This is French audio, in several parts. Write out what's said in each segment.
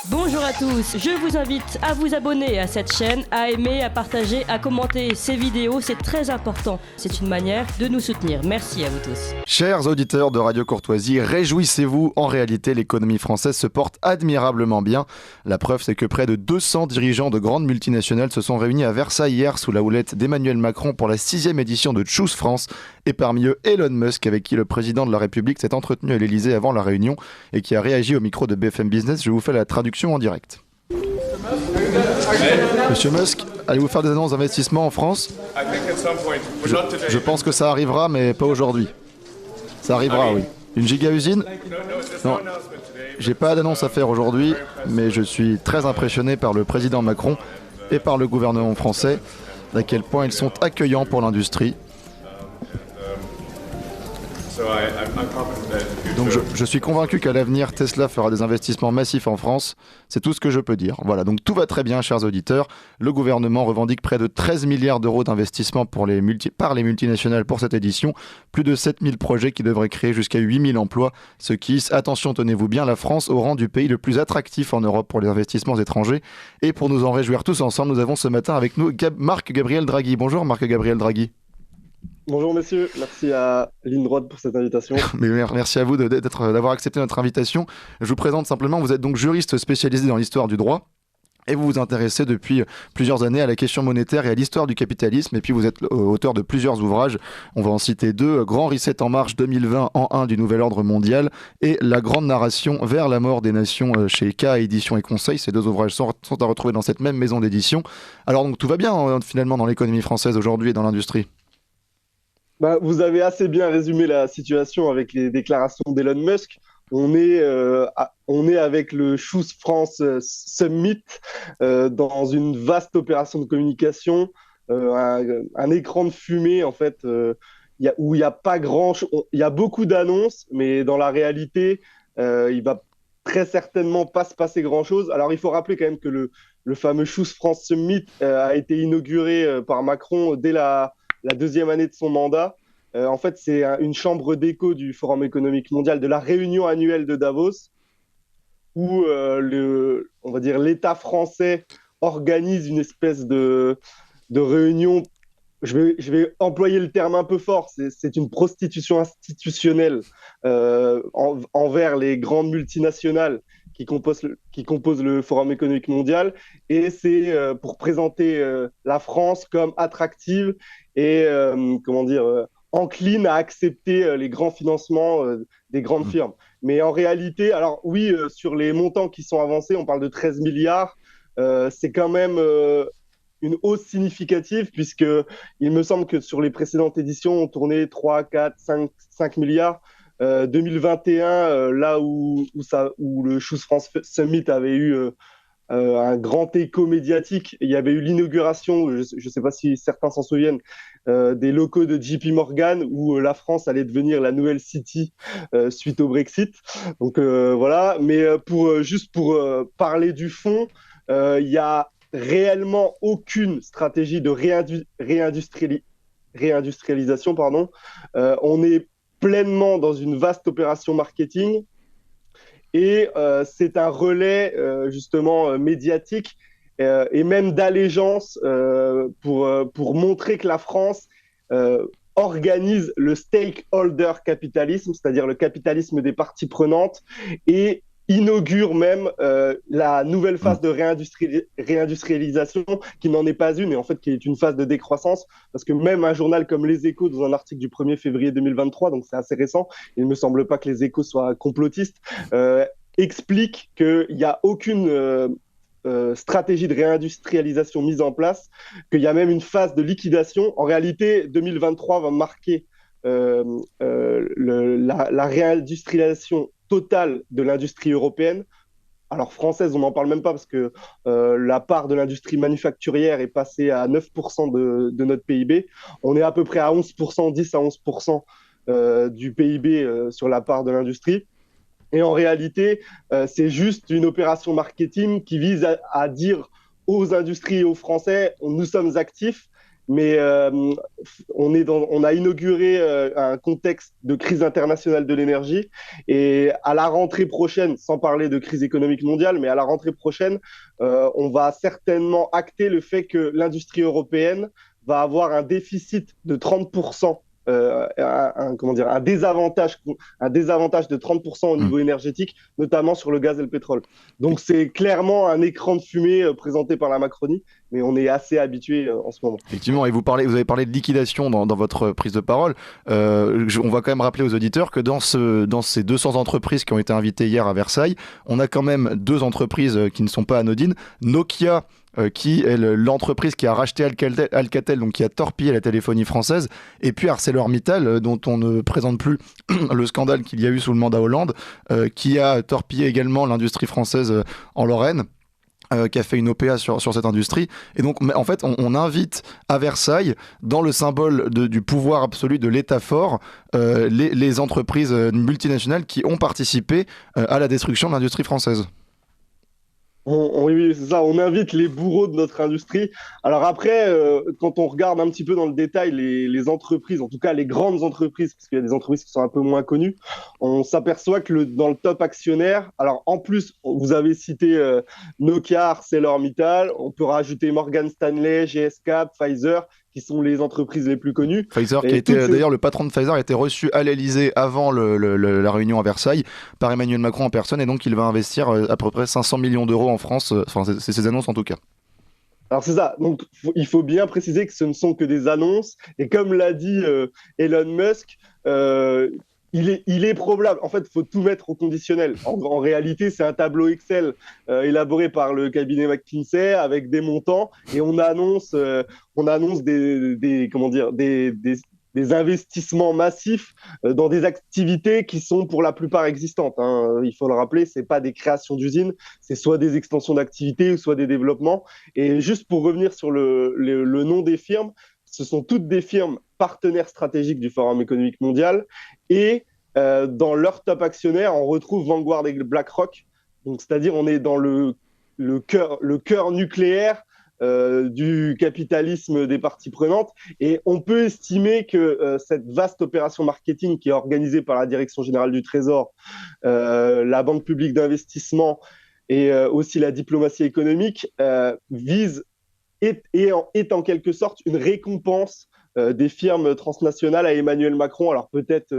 Bonjour à tous, je vous invite à vous abonner à cette chaîne, à aimer, à partager, à commenter ces vidéos, c'est très important. C'est une manière de nous soutenir. Merci à vous tous. Chers auditeurs de Radio Courtoisie, réjouissez-vous, en réalité l'économie française se porte admirablement bien. La preuve c'est que près de 200 dirigeants de grandes multinationales se sont réunis à Versailles hier sous la houlette d'Emmanuel Macron pour la 6e édition de Choose France, et parmi eux Elon Musk avec qui le président de la République s'est entretenu à l'Elysée avant la réunion et qui a réagi au micro de BFM Business. Je vous fais la traduction en direct. Monsieur Musk, allez-vous faire des annonces d'investissement en France ? Je pense que ça arrivera, mais pas aujourd'hui. Ça arrivera, oui. Une giga-usine ? Non, j'ai pas d'annonce à faire aujourd'hui, mais je suis très impressionné par le président Macron et par le gouvernement français, à quel point ils sont accueillants pour l'industrie. Donc je suis convaincu qu'à l'avenir, Tesla fera des investissements massifs en France. C'est tout ce que je peux dire. Voilà, donc tout va très bien, chers auditeurs. Le gouvernement revendique près de 13 milliards d'euros d'investissement par les multinationales pour cette édition. Plus de 7000 projets qui devraient créer jusqu'à 8000 emplois. Ce qui hisse, attention, tenez-vous bien, la France au rang du pays le plus attractif en Europe pour les investissements étrangers. Et pour nous en réjouir tous ensemble, nous avons ce matin avec nous Marc-Gabriel Draghi. Bonjour Marc-Gabriel Draghi. Bonjour messieurs, merci à Ligne Droite pour cette invitation. Mais merci à vous d'avoir accepté notre invitation. Je vous présente simplement, vous êtes donc juriste spécialisé dans l'histoire du droit et vous vous intéressez depuis plusieurs années à la question monétaire et à l'histoire du capitalisme, et puis vous êtes auteur de plusieurs ouvrages. On va en citer deux: Grand Reset en marche 2020 en 1 du Nouvel Ordre Mondial et La Grande Narration vers la mort des nations chez K Éditions et Conseil. Ces deux ouvrages sont à retrouver dans cette même maison d'édition. Alors donc tout va bien finalement dans l'économie française aujourd'hui et dans l'industrie. Vous avez assez bien résumé la situation avec les déclarations d'Elon Musk. On est avec le Choose France Summit dans une vaste opération de communication, un écran de fumée en fait, où il y a pas il y a beaucoup d'annonces, mais dans la réalité, il va très certainement pas se passer grand-chose. Alors il faut rappeler quand même que le fameux Choose France Summit a été inauguré par Macron dès la deuxième année de son mandat. En fait, c'est une chambre d'écho du Forum économique mondial, de la réunion annuelle de Davos, où on va dire l'État français organise une espèce de réunion. Je vais employer le terme un peu fort, c'est une prostitution institutionnelle envers les grandes multinationales qui composent le Forum économique mondial, et c'est pour présenter la France comme attractive et encline à accepter les grands financements des grandes firmes. Mais en réalité, alors oui, sur les montants qui sont avancés, on parle de 13 milliards, c'est quand même une hausse significative, puisque il me semble que sur les précédentes éditions, on tournait 3, 4, 5 milliards. 2021, là où le Choose France Summit avait eu un grand écho médiatique, il y avait eu l'inauguration, je ne sais pas si certains s'en souviennent, des locaux de JP Morgan, où la France allait devenir la nouvelle City suite au Brexit. Donc voilà, mais pour parler du fond, il y a réellement aucune stratégie de réindustrialisation. On est pleinement dans une vaste opération marketing, et c'est un relais justement médiatique et même d'allégeance pour montrer que la France organise le stakeholder capitalisme, c'est-à-dire le capitalisme des parties prenantes, et inaugure même la nouvelle phase de réindustrialisation, qui n'en est pas une, et en fait qui est une phase de décroissance, parce que même un journal comme Les Échos, dans un article du 1er février 2023, donc c'est assez récent, il ne me semble pas que Les Échos soient complotistes, explique qu'il n'y a aucune stratégie de réindustrialisation mise en place, qu'il y a même une phase de liquidation. En réalité, 2023 va marquer la réindustrialisation totale de l'industrie européenne. Alors française, on n'en parle même pas, parce que la part de l'industrie manufacturière est passée à 9% de notre PIB. On est à peu près à 11%, 10 à 11% du PIB sur la part de l'industrie. Et en réalité, c'est juste une opération marketing qui vise à dire aux industries et aux Français, nous sommes actifs, mais on a inauguré un contexte de crise internationale de l'énergie, et à la rentrée prochaine, sans parler de crise économique mondiale, mais à la rentrée prochaine, on va certainement acter le fait que l'industrie européenne va avoir un déficit de 30%. Un désavantage de 30% au niveau énergétique, notamment sur le gaz et le pétrole. Donc c'est clairement un écran de fumée présenté par la Macronie, mais on est assez habitué en ce moment. Effectivement, et vous avez parlé de liquidation dans votre prise de parole. On va quand même rappeler aux auditeurs que dans ces 200 entreprises qui ont été invitées hier à Versailles, on a quand même 2 entreprises qui ne sont pas anodines. Nokia, qui est l'entreprise qui a racheté Alcatel, donc qui a torpillé la téléphonie française, et puis ArcelorMittal, dont on ne présente plus le scandale qu'il y a eu sous le mandat Hollande, qui a torpillé également l'industrie française en Lorraine, qui a fait une OPA sur cette industrie. Et donc, en fait, on invite à Versailles, dans le symbole du pouvoir absolu de l'État fort, les entreprises multinationales qui ont participé à la destruction de l'industrie française. Oui, c'est ça. On invite les bourreaux de notre industrie. Alors après, quand on regarde un petit peu dans le détail les entreprises, en tout cas les grandes entreprises, parce qu'il y a des entreprises qui sont un peu moins connues, on s'aperçoit que dans le top actionnaire, alors en plus, vous avez cité Nokia, ArcelorMittal, on peut rajouter Morgan Stanley, GSK, Pfizer, qui sont les entreprises les plus connues. Pfizer, d'ailleurs, le patron de Pfizer a été reçu à l'Elysée avant la réunion à Versailles par Emmanuel Macron en personne, et donc il va investir à peu près 500 millions d'euros en France. Enfin, c'est ses annonces en tout cas. Alors c'est ça, donc il faut bien préciser que ce ne sont que des annonces, et comme l'a dit Elon Musk, il est probable, en fait, il faut tout mettre au conditionnel. En réalité, c'est un tableau Excel élaboré par le cabinet McKinsey avec des montants, et on annonce des investissements massifs dans des activités qui sont pour la plupart existantes. Il faut le rappeler, c'est pas des créations d'usines, c'est soit des extensions d'activités ou soit des développements. Et juste pour revenir sur le nom des firmes, ce sont toutes des firmes partenaires stratégiques du Forum économique mondial, et dans leur top actionnaire, on retrouve Vanguard et BlackRock. Donc, c'est-à-dire, on est dans le cœur nucléaire du capitalisme des parties prenantes, et on peut estimer que cette vaste opération marketing qui est organisée par la Direction générale du Trésor, la Banque publique d'investissement et aussi la diplomatie économique est en quelque sorte une récompense des firmes transnationales à Emmanuel Macron. Alors peut-être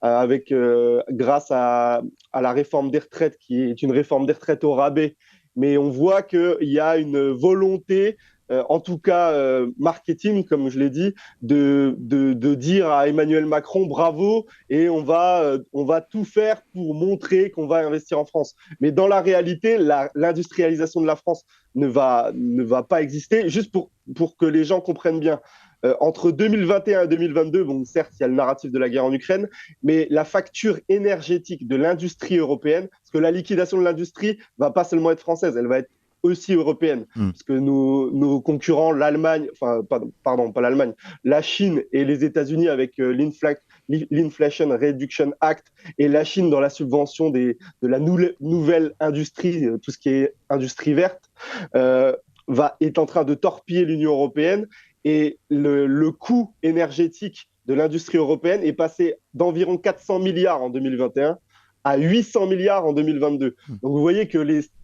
grâce à la réforme des retraites, qui est une réforme des retraites au rabais, mais on voit qu'il y a une volonté, en tout cas marketing, comme je l'ai dit, de dire à Emmanuel Macron bravo, et on va tout faire pour montrer qu'on va investir en France. Mais dans la réalité, l'industrialisation de la France ne va pas exister. Juste pour que les gens comprennent bien. Entre 2021 et 2022, bon, certes, il y a le narratif de la guerre en Ukraine, mais la facture énergétique de l'industrie européenne, parce que la liquidation de l'industrie va pas seulement être française, elle va être aussi européenne, parce que nos concurrents, l'Allemagne, enfin, pardon, pas l'Allemagne, la Chine et les États-Unis avec l'Inflation Reduction Act, et la Chine dans la subvention de la nouvelle industrie, tout ce qui est industrie verte, est en train de torpiller l'Union européenne. Et le coût énergétique de l'industrie européenne est passé d'environ 400 milliards en 2021 à 800 milliards en 2022. Donc vous voyez que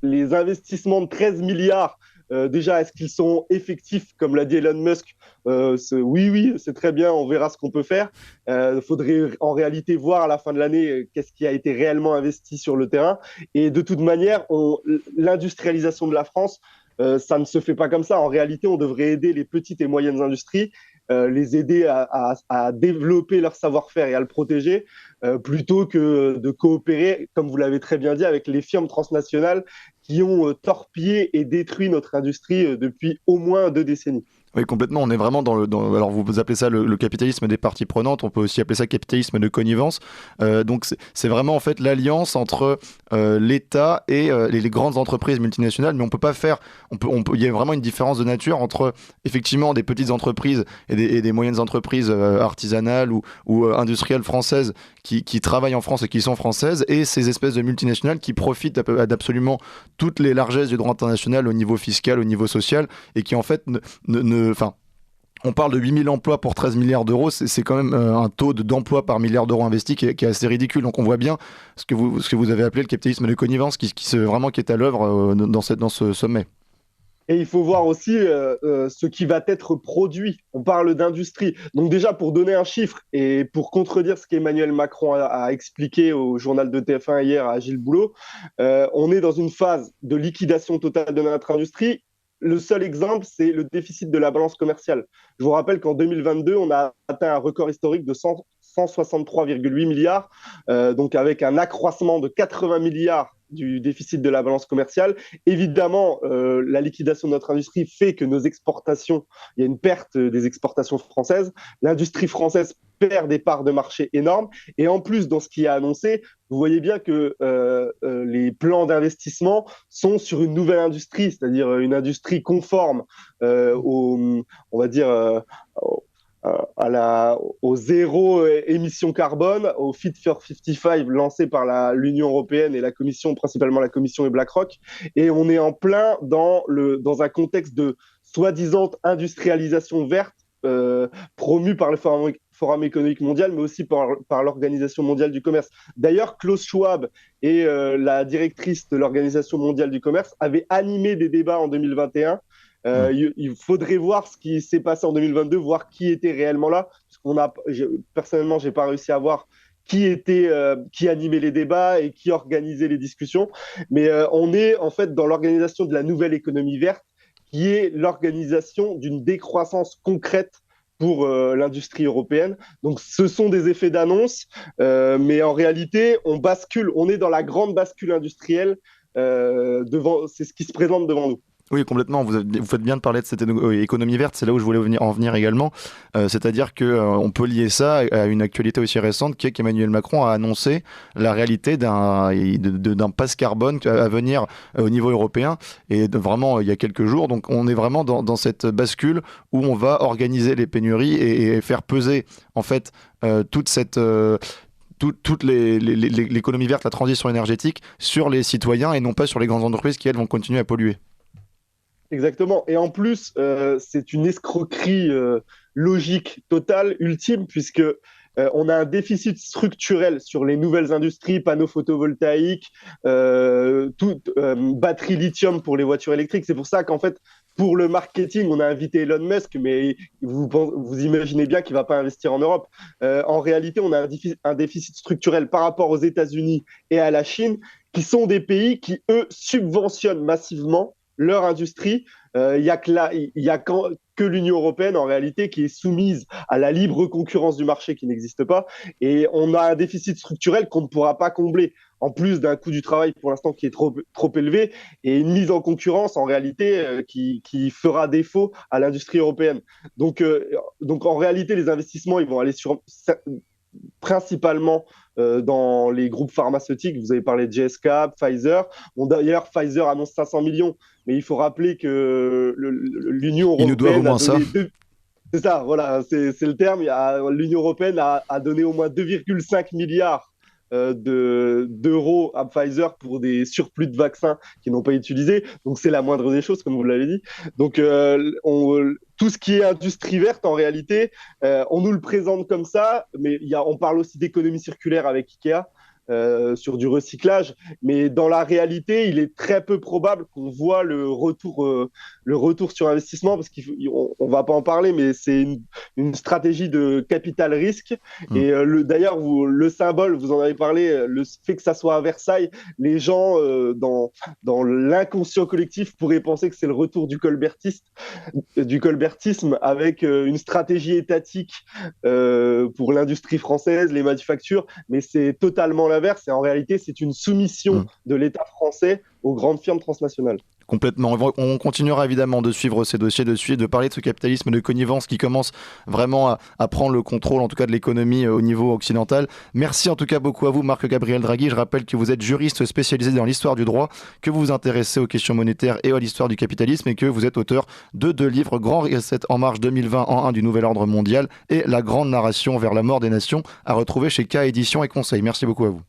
les investissements de 13 milliards, déjà, est-ce qu'ils sont effectifs, comme l'a dit Elon Musk? Oui, c'est très bien, on verra ce qu'on peut faire. Il faudrait en réalité voir à la fin de l'année qu'est-ce qui a été réellement investi sur le terrain. Et de toute manière, l'industrialisation de la France, ça ne se fait pas comme ça. En réalité, on devrait aider les petites et moyennes industries, les aider à développer leur savoir-faire et à le protéger, plutôt que de coopérer, comme vous l'avez très bien dit, avec les firmes transnationales qui ont torpillé et détruit notre industrie depuis au moins 2 décennies. Oui, complètement. On est vraiment alors vous appelez ça le capitalisme des parties prenantes. On peut aussi appeler ça capitalisme de connivence. Donc c'est vraiment en fait l'alliance entre l'État et les grandes entreprises multinationales. Mais on peut pas faire. Il y a vraiment une différence de nature entre effectivement des petites entreprises et des moyennes entreprises artisanales ou industrielles françaises qui travaillent en France et qui sont françaises, et ces espèces de multinationales qui profitent d'absolument toutes les largesses du droit international au niveau fiscal, au niveau social, et qui en fait On parle de 8000 emplois pour 13 milliards d'euros, c'est quand même un taux d'emploi par milliard d'euros investis qui est assez ridicule. Donc on voit bien ce que vous avez appelé le capitalisme de connivence qui est à l'œuvre dans ce sommet. Et il faut voir aussi ce qui va être produit. On parle d'industrie. Donc déjà, pour donner un chiffre et pour contredire ce qu'Emmanuel Macron a expliqué au journal de TF1 hier à Gilles Boulot, on est dans une phase de liquidation totale de notre industrie. Le seul exemple, c'est le déficit de la balance commerciale. Je vous rappelle qu'en 2022, on a atteint un record historique de 163,8 milliards, donc avec un accroissement de 80 milliards du déficit de la balance commerciale. Évidemment, la liquidation de notre industrie fait que nos exportations, il y a une perte des exportations françaises. L'industrie française perd des parts de marché énormes. Et en plus, dans ce qui est annoncé, vous voyez bien que les plans d'investissement sont sur une nouvelle industrie, c'est-à-dire une industrie conforme on va dire, au zéro émission carbone, au Fit for 55 lancé par l'Union européenne et la Commission, principalement la Commission et BlackRock. Et on est en plein dans un contexte de soi-disant industrialisation verte promue par le Forum économique mondial, mais aussi par l'Organisation mondiale du commerce. D'ailleurs, Klaus Schwab et la directrice de l'Organisation mondiale du commerce avaient animé des débats en 2021. Il faudrait voir ce qui s'est passé en 2022, voir qui était réellement là. Personnellement, je n'ai pas réussi à voir qui animait les débats et qui organisait les discussions. Mais on est en fait dans l'organisation de la nouvelle économie verte, qui est l'organisation d'une décroissance concrète pour l'industrie européenne. Donc, ce sont des effets d'annonce, mais en réalité, on est dans la grande bascule industrielle. C'est ce qui se présente devant nous. Oui, complètement. Vous faites bien de parler de cette économie verte. C'est là où je voulais en venir également. C'est-à-dire qu'on peut lier ça à une actualité aussi récente qui est qu'Emmanuel Macron a annoncé la réalité d'un passe carbone à venir au niveau européen. Et vraiment, il y a quelques jours. Donc, on est vraiment dans cette bascule où on va organiser les pénuries et faire peser, en fait, toute l'économie verte, la transition énergétique sur les citoyens et non pas sur les grandes entreprises qui, elles, vont continuer à polluer. Exactement. Et en plus, c'est une escroquerie logique totale, ultime, puisque on a un déficit structurel sur les nouvelles industries, panneaux photovoltaïques, batteries lithium pour les voitures électriques. C'est pour ça qu'en fait, pour le marketing, on a invité Elon Musk, mais vous imaginez bien qu'il ne va pas investir en Europe. En réalité, on a un déficit structurel par rapport aux États-Unis et à la Chine, qui sont des pays qui, eux, subventionnent massivement leur industrie. Il n'y a que l'Union européenne, en réalité, qui est soumise à la libre concurrence du marché qui n'existe pas. Et on a un déficit structurel qu'on ne pourra pas combler, en plus d'un coût du travail pour l'instant qui est trop élevé et une mise en concurrence, en réalité, qui fera défaut à l'industrie européenne. Donc, en réalité, les investissements, ils vont aller principalement dans les groupes pharmaceutiques. Vous avez parlé de GSK, Pfizer. Bon, d'ailleurs, Pfizer annonce 500 millions, mais il faut rappeler que l'Union européenne... Ils nous doivent au moins ça. C'est ça, voilà, c'est le terme. L'Union européenne a donné au moins 2,5 milliards d'euros à Pfizer pour des surplus de vaccins qui n'ont pas été utilisés. Donc, c'est la moindre des choses, comme vous l'avez dit. Donc, tout ce qui est industrie verte, en réalité, on nous le présente comme ça, mais on parle aussi d'économie circulaire avec Ikea. Sur du recyclage, mais dans la réalité, il est très peu probable qu'on voit le retour sur investissement, parce qu'on va pas en parler, mais c'est une stratégie de capital risque. Et d'ailleurs, le symbole, vous en avez parlé, le fait que ça soit à Versailles, les gens dans l'inconscient collectif pourraient penser que c'est le retour du colbertisme avec une stratégie étatique pour l'industrie française, les manufactures, mais c'est totalement l'inverse. Et en réalité, c'est une soumission de l'État français aux grandes firmes transnationales. Complètement. On continuera évidemment de suivre ces dossiers, de parler de ce capitalisme de connivence qui commence vraiment à prendre le contrôle, en tout cas de l'économie au niveau occidental. Merci en tout cas beaucoup à vous, Marc-Gabriel Draghi. Je rappelle que vous êtes juriste spécialisé dans l'histoire du droit, que vous vous intéressez aux questions monétaires et à l'histoire du capitalisme et que vous êtes auteur de 2 livres, Grand Reset en marche 2020 en 1 du Nouvel Ordre Mondial et La Grande Narration vers la mort des nations, à retrouver chez K Éditions et Conseil. Merci beaucoup à vous.